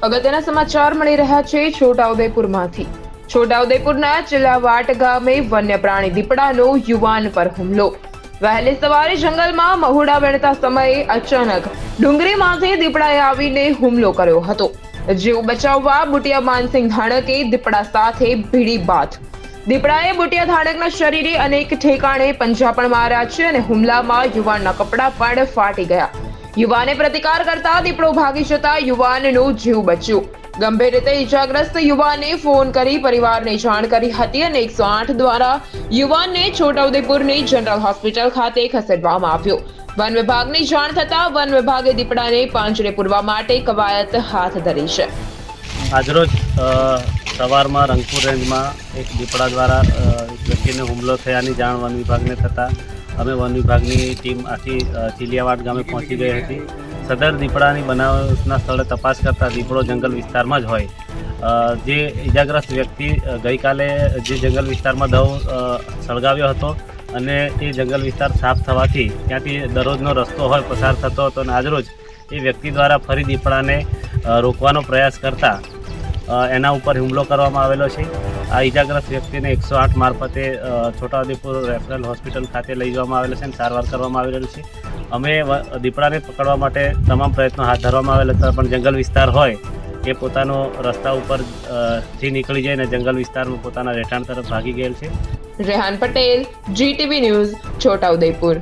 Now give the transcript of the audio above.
અગત્યના સમાચાર મળી રહ્યા છે છોટાઉદેપુરમાંથી। છોટાઉદેપુરના ચિલાવાટ ગામે વન્ય પ્રાણી દીપડાનો યુવાન પર હુમલો। વહેલી સવારે જંગલમાં મહુડા વેણતા સમયે અચાનક ડુંગરીમાંથી દીપડાએ આવીને હુમલો કર્યો હતો। જીવ બચાવવા બુટિયા માનસિંહ ધાણકે દીપડા સાથે ભીડી બાથ। દીપડાએ બુટિયા ધાણકના શરીરે અનેક ઠેકાણે પંજા પણ માર્યા છે અને હુમલામાં યુવાનના કપડાં પણ ફાટી ગયા। યુવાને પ્રતિકાર કરતા દીપડો ભાગી જતા યુવાનનો જીવ બચ્યો। ગંભીર રીતે ઈજાગ્રસ્ત યુવાને ફોન કરી પરિવારને જાણ કરી હતી અને 108 દ્વારા યુવાનને છોટાઉદેપુરની જનરલ હોસ્પિટલ ખાતે ખસેડવામાં આવ્યો। વન વિભાગની જાણ થતા વન વિભાગે દીપડાને પાંજરે પૂરવા માટે કવાયત હાથ ધરી છે। આજરોજ સવારમાં રંગપુર રેન્જમાં એક દીપડા દ્વારા વ્યક્તિને હુમલો થયાની જાણ વન વિભાગને થતાં અમે વન વિભાગની ટીમ આખી ચિલિયાવાડ ગામે પહોંચી ગઈ હતી। સદર દીપડાની બનાવના સ્થળે તપાસ કરતા દીપડો જંગલ વિસ્તારમાં જ હોય। જે ઇજાગ્રસ્ત વ્યક્તિ ગઈકાલે જે જંગલ વિસ્તારમાં દવ સળગાવ્યો હતો અને એ જંગલ વિસ્તાર સાફ થવાથી ત્યાંથી દરરોજનો રસ્તો હોય પસાર થતો હતો અને આજરોજ એ વ્યક્તિ દ્વારા ફરી દીપડાને રોકવાનો પ્રયાસ કરતા એના ઉપર હુમલો કરવામાં આવેલો છે। આ ઇજાગ્રસ્ત વ્યક્તિને 108 મારફતે છોટાઉદેપુર રેફરલ હોસ્પિટલ ખાતે લઈ જવામાં આવેલો છે અને સારવાર કરવામાં આવી રહેલું છે। અમે દીપડાને પકડવા માટે તમામ પ્રયત્નો હાથ ધરવામાં આવેલા હતા, પણ જંગલ વિસ્તાર હોય એ પોતાનો રસ્તા ઉપર થી નીકળી જાય અને જંગલ વિસ્તારમાં પોતાના રહેઠાણ તરફ ભાગી ગયેલ છે। Rehan Patel, GTV news, Chhota Udepur.